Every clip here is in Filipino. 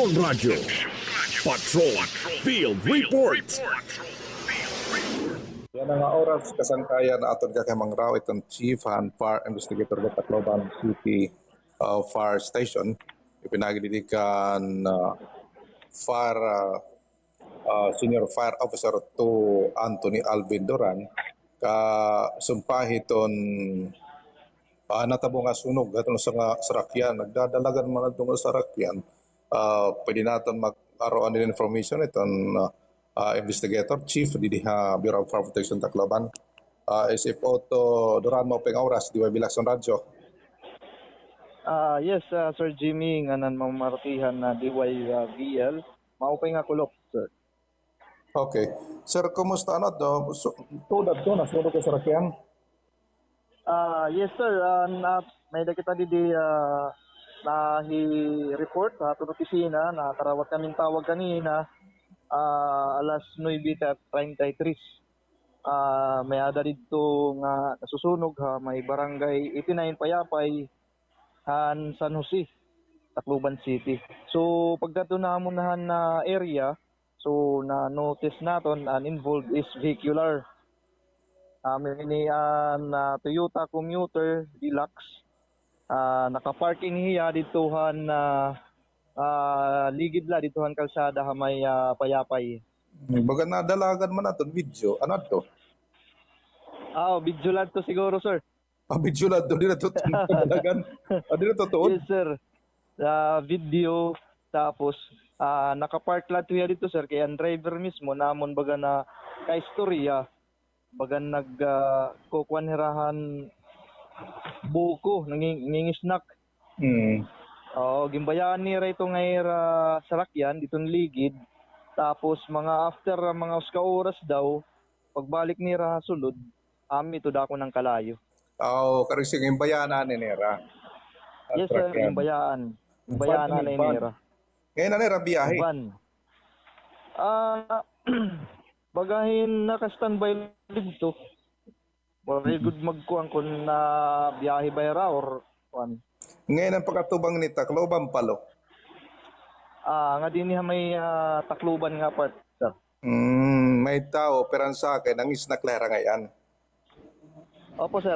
Aksyon Radio. Patrol Field Report. Yan ang oras kasangkayan na aton kakamang raw itong Chief and Fire Investigator ng Tacloban City Fire Station. Ipinagidikan Fire Senior Fire Officer to Anthony Alvin Duran ka sumpahiton natabo nga sunog atong sa sarakyan. Nagdadalagan man atong sarakyan. Pwede natin mag-aroan din information itong investigator chief di Bureau of Fire Protection Tacloban. SF Otto Duran mo peng oras di Bilakson Radyo. Yes, Sir Jimmy, nga nan mamartihan na DYVL. Maupay nga kulok, sir. Okay. Sir, kumusta ano do? Tudad to na sunog sa sarakyan. Yes, sir. May kita di report sa ato opisina na karawat kaming tawag kanina alas 9:33. May ada dito nga nasusunog ha, may barangay 89 Payapay San Jose, Tacloban City. So pagdato namon na area, so na notice naton ang involved is vehicular. May na Toyota Commuter Deluxe. Naka-parking hiya ditohan ligid la ditohan kalsada hamay Payapay. Baga nadalagan man naton video. Ano to? Video lang to siguro, sir. Video lang to. Di na to dalagan. Di na to tuod. Yes, sir. Video tapos naka-park lang to hiya dito, sir, kaya ang driver mismo namon baga na ka-istorya baga nagkukuanhirahan buko nangingisnak. Gimbayaan ni Ray ito nga sarakyan ditong ligid. Tapos mga after mga uska oras daw, pagbalik ni Ra sulod, ito dako ng kalayo. Karising imbayaan ni Nera. Yes, sir, imbayaan. Imbayaan na ni Nera. Ngayon na Nera biyahe. Bagahin naka-standby dito. Very good magkuhan kung na biyahe bayra or kuan. Ngayon ang pagkatubang ni Tacloban palo. Nga din niya may Tacloban nga part, sir. May tao pero sa akin ang isnaklera ngayon. Opo, sir.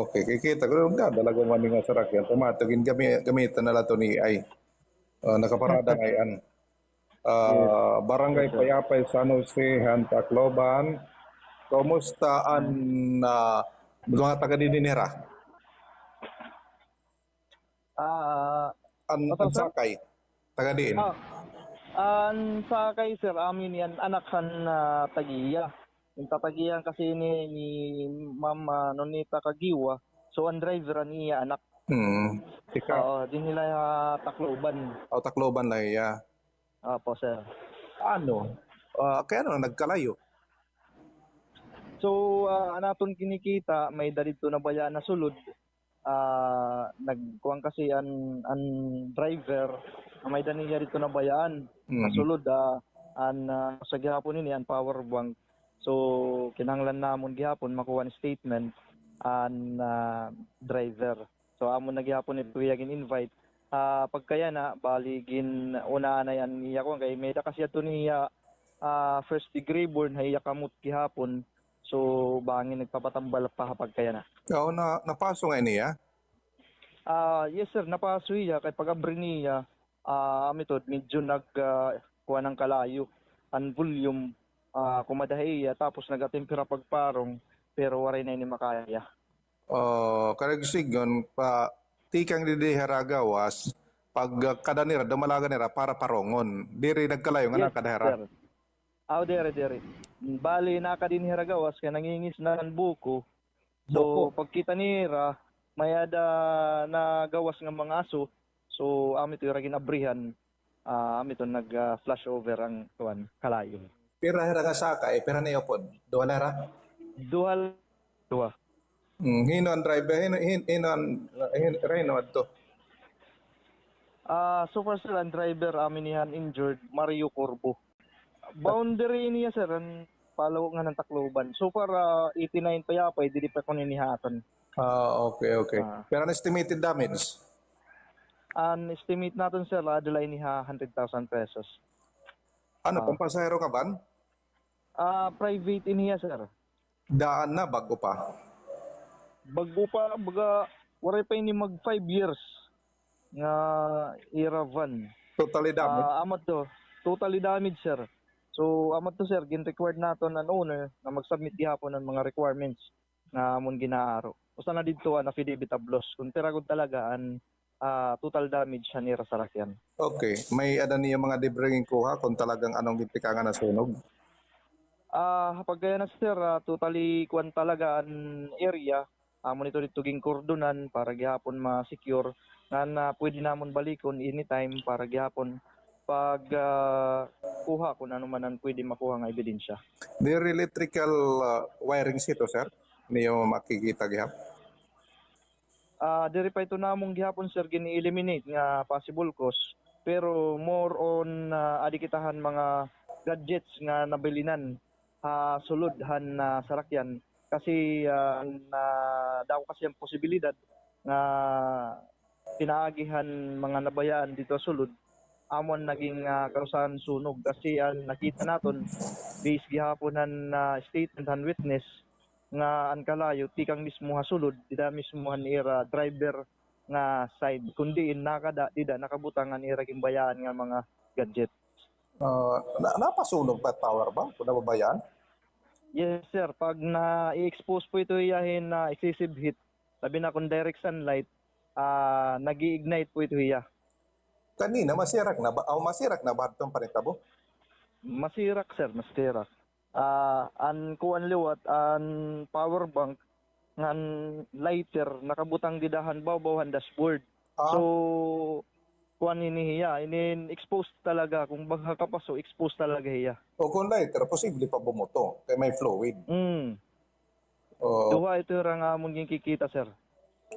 Okay. Kikita ko nga dalaga man nga sarakyan. Tumatagin gamitan na lato ni ay. Nakaparada ngayon. Barangay Payapay San Jose, Tacloban. Kumusta ang mga taga-Dininera? Ang sakay, taga-Din? Ang sakay, sir, amin yan, anakan na tagiya. Yung tatagiyan kasi ni Ma'am Nonita Kagiwa, so ang driver niya anak. Din nila Tacloban. Tacloban lang iya. Opo, sir. Kaya nagkalayo? So, anaton kinikita, may dalito na baya na sulod. Nagkuhan kasi ang driver, may daniya dito na bayaan. Nasulod, sa gihapon ini, ang power bank. So, kinanglan namon gihapon, makuha ni statement ang driver. So, amon na gihapon ito yagin invite. Pagkaya na, baligin una na yan niya ko. Kaya may kasi ito niya first degree burn, haya kamot gihapon. So, bangin nagpapatambal pa kapag kaya na. Napaso nga niya? Yes, sir. Napaso niya. Kaya pag-abri niya, medyo nagkuha ng kalayo. Ang volume, kumadahiya. Tapos nag-atempera pagparong, pero waray na ini makaya. Karagsigon, tikang didiharagawas, pag kadanira, dumalaga nira para parongon. Diri nagkalayo nga na kadahara. Dere. Bali naka din hiragawas kaya nangingis na ng buko. So pagkita nira may ada na gawas ng mga aso. So amito ra ginabrihan. Amito nag flash over ang tuwan kalayo. Pira hiraga sakay, pira na pod. Duha na ra. Duha. Hino ang driver, hino ang to. So far sir, ang driver amin niyan injured, Mario Corbo. Boundary niya sir, ang palaw nga ng Tacloban. So far 89 Payapay, dili pa ko ninihatan. Okay. Pero an estimated damage? Ang estimate natin sir, adala iniha 100,000 pesos. Ano, pampasahero ka ban? Private iniya sir. Daan na, bago pa. Bago pa, baga, waray pa ini mag 5 years nga era van. Totally damage. Amat to, totally damaged sir. So amat to sir, gin-required naton ang owner na mag-submit gihapon ng mga requirements nga amon ginaaro. Usa na didto ang affidavit of loss. Kung piragod talaga ang total damage sa nira sa rakyan. Okay. May ada niya mga debris kuha kung talagang anong gitikangan na sunog. Kapag kaya na sir, totally kuan talaga ang area. Amon ito dito ging kordonan para gihapon ma-secure nga pwede namon balikon anytime para gihapon pag kuha kung ano man ang pwede makuha nga ebidensya. Their electrical wiring ito, sir? Niyo makikita gihap? Diri pa ito namong gihapon sir gini-eliminate nga possible cause pero more on adikitahan mga gadgets nga nabilinan sulod han sarakyan kasi daw kasi ang posibilidad nga pinaagihan mga nabayaan dito sulod amon naging karusahan sunog kasi ang nakita naton based gihapon han statement han witness nga ang kalayo tikang mismo sulod dida mismo han ira driver nga side kundi dida nakabutang ang ira gimbayaan nga mga gadget. Napasunog pa power bank kung nababayaan? Yes sir, pag na-expose po ito iyahin na excessive heat, sabi na kung direct sunlight, nag-i-ignite po ito iya. Kanina, masirak na ba? Masirak na ba itong panitabo? Masirak sir, masirak. An kuan liwat, an power bank, ngan lighter, nakabutang didahan bawbawan dashboard. So, kuan ini hiya, exposed talaga, kung baga kapaso, exposed talaga hiya. O kung lighter, posible pa bumuto kaya may fluid. Duha ito yung amon yung kikita sir.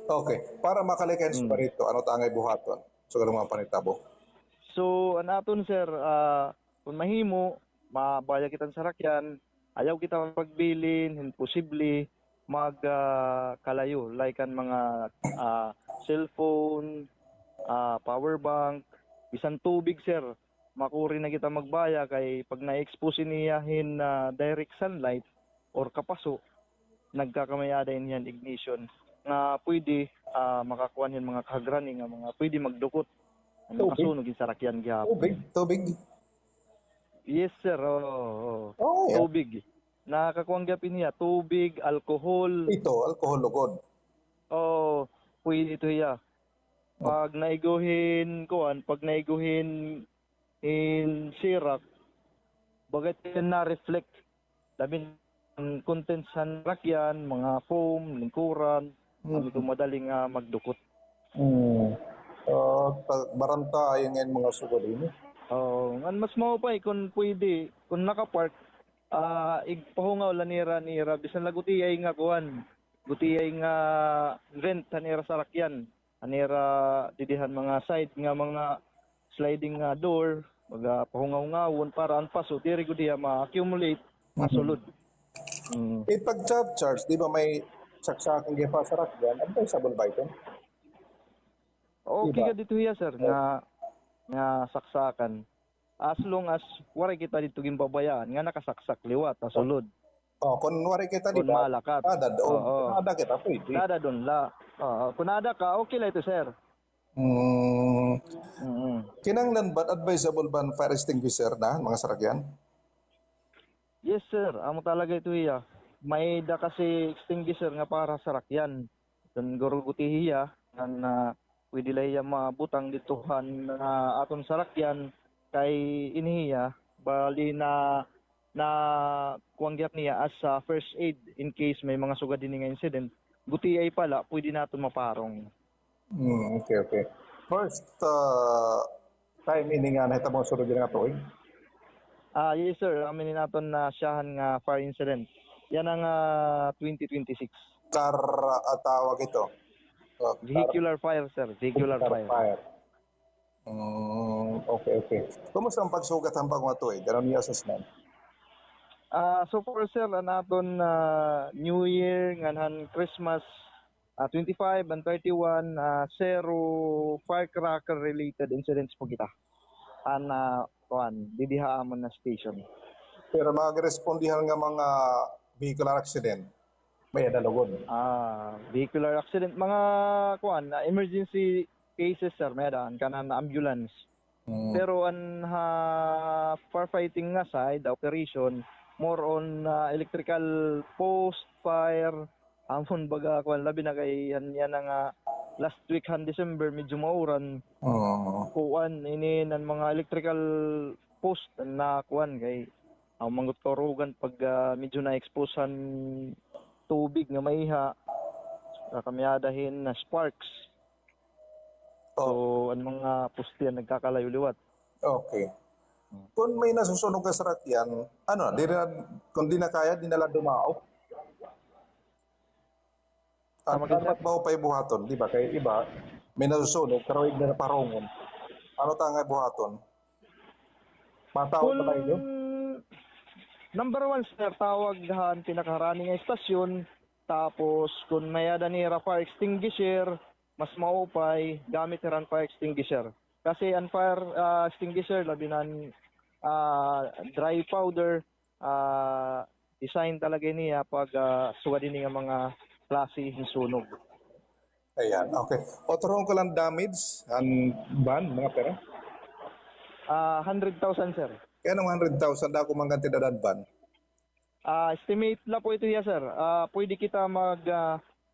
Okay, para makalikain sa parito, ano tangay buhaton? So, ganun mga panitabo. So, anaton sir, kung mahimo, mabaya kitang sarakyan, ayaw kita pagbilin, imposible, magkalayo, like ang mga cellphone, power bank, bisan tubig sir, makuri na kita magbaya kay pag na-expose niyahin na direct sunlight or kapaso, nagkakamayada yan ignition nga pwede makakuha yan mga kahagrani nga mga pwede magdukot ang makasunog yung sarakyan gihapon. Tubig? Yes sir, Yeah. Tubig. Nakakuha gyapon niya, tubig, alcohol. Ito, alcohol lugod. Pwede ito iya. Pag naiguhin in syrup, bagat yan na-reflect. Labi ang contents ng rakyan, mga foam, lingkuran, kami madaling magdukot. Baranta yung ngayon mga sugod ini. Mas maupay kung pwede, kung nakapark, igpahungaw lanira bisan lagutiyay nga kuan. Gutiyay nga vent tanira sa rakyan. Anira didihan mga side nga mga sliding door, mga pahungaw-ngawon para ang paso diri gud diha ma-accumulate masulod. Pag charge, di ba may saksakan gipa sa rakyan? Ano ba sabon ba ito? Okay ka dito hiya sir nga saksakan. As long as wala kita dito gimbabayaan nga nakasaksak liwat sulod. Kung wari kita di Kung ba? malakat. Ada kita pwede. Nada doon la. Kung nada ka, okay lang ito sir. Kinanglan ba advisable ban fire extinguisher na mga sarakyan? Yes sir, amo talaga ito iya. May da kasi extinguisher nga para sa rakyan. Don guruguti hiya na pwede lang iya mabutang dituhan aton sa rakyan kay inihiya bali na kuwangyap niya as first aid in case may mga sugad din nga incident. Buti ay pala pwede naton maparong. Okay. First time ini nga nahitabo sunod nga tuig. Yes sir, amin naton na siyahan nga fire incident. Yan ang 2026. Car tawag ito. Vehicular fire sir, vehicular fire. Okay. Kumusta ang pagsugat ang pagmatuig? Ano niya assessment? So far sir, naton New Year, nganhan Christmas, 25 and 31, zero firecracker related incidents po kita. Didihaan na station. Pero mag-respondihan nga mga vehicular accident, may dalagon. Vehicular accident, mga emergency cases sir, may daan kanan na ambulance. Pero ang firefighting nga side, operation, more on electrical post, fire, amon baga labi na kay yan nga last week December medyo mauran. Ini ng mga electrical post na kay ang mangut karugan pag medyo na-exposean tubig nga maiha kamyadahin na sparks. So ang mga postiyan nagkakalayo liwat. Okay. Kung may nasusunog ka sa rakyan, kung di na kaya, di na lang dumao. Dapat mo pa buhaton, di ba? Kaya iba, may nasusunog, pero hindi na parongon. Ano tangay buhaton? Matawag na kayo? Number 1 sir, tawag pinakaharani nga estasyon. Tapos kung may ni fire extinguisher, mas maupay gamit ran fire extinguisher. Kasi ang fire extinguisher labi nan dry powder design talaga niya pag suwadin nga mga klase ng sunog. Ayan, okay. Otorong ko lang damage ang ban, mga pera? 100,000 sir. Kaya nung 100,000 na ako mangganti na ban? Estimate la po ito ya sir. Pwede kita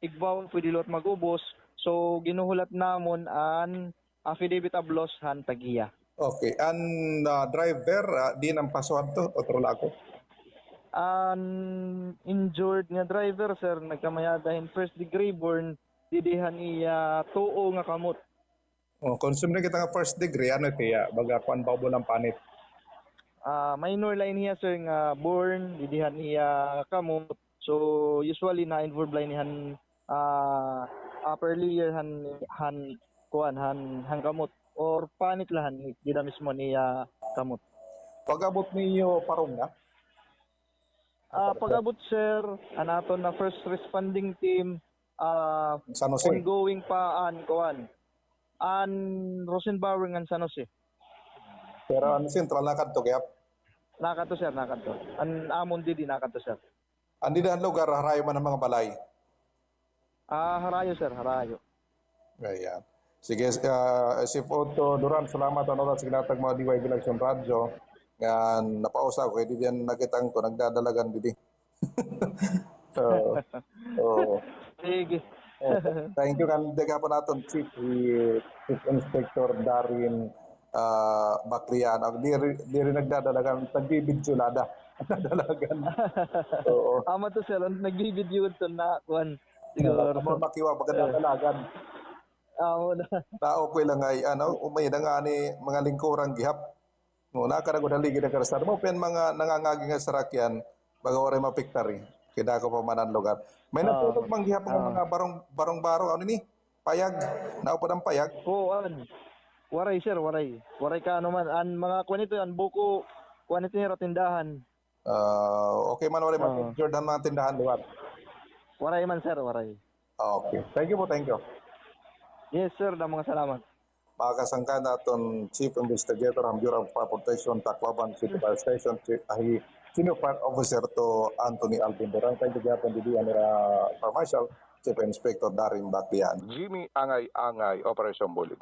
igbaw, pwede lot magubos. So ginuhulat namon an affidavit of loss han tagiya. Okay. An driver, di nang pasuhan to, otorong ako? Injured nga driver sir, nagkamayadahin first degree burn, didihan iya tuo nga kamot. Consume na kita nga first degree, ano tiya? Baga kuan babo ng panit. Minor line niya sir nga burn, didihan iya kamot. So usually na involved line nihan upper layer han kamot or panit lahan di na mismo niya kamot. Pag-abot niyo parong na? Pag-abot sir, anaton na first responding team, San Jose? ongoing pa Rosenbauer ng San Jose. Pero ang central nakadto kaya? Nakadto sir, nakadto. An amon di nakadto sir. Andi na ang lugar, harayo man ang mga balay. Harayo sir, harayo. Ayan. Sige, si Otto Duran, salamat ang oras sa ginatag mga DY Election Radio. Yan, napausa ko, hindi yan nakitang ko, nagdadalagan didi. Sige. Thank you kan dega po naton Chief Inspector Darin Baklian. Di rin nagdadalagan, nagbibidyo nada. Nagdadalagan. Oo. Ama to sir, nagbibidyo ito na kuan. Siguro. Makiwa, pagkadadalagan. Tao ko lang ay, umay na nga ni mga lingkurang gihap. Nakarago na ligi na karastar mo, pen mga nangangaging nga sarakyan, baga oray mapiktari. Kida ko pa manan lugar. May natulog manggihap ng mga barong-barong, ano ni? Payag, naupo ng payag. Waray sir, waray. Waray ka man, an mga kuanito yan, buko, kuanito nila tindahan. Okay man, waray Jordan mga tindahan, lugar. Waray man sir, waray. Okay. Thank you po, thank you. Yes sir, mga salamat. Makakasangka naton Chief Investigator ang Bureau of Fire Protection, Tacloban City Fire Station, Senior Fire Officer to Anthony Alvin Duran. Thank you Japon Didi Anira Fire Marshal, Chief Inspector Darin Baklian. Jimmy Angay-Angay, Operation Bullet.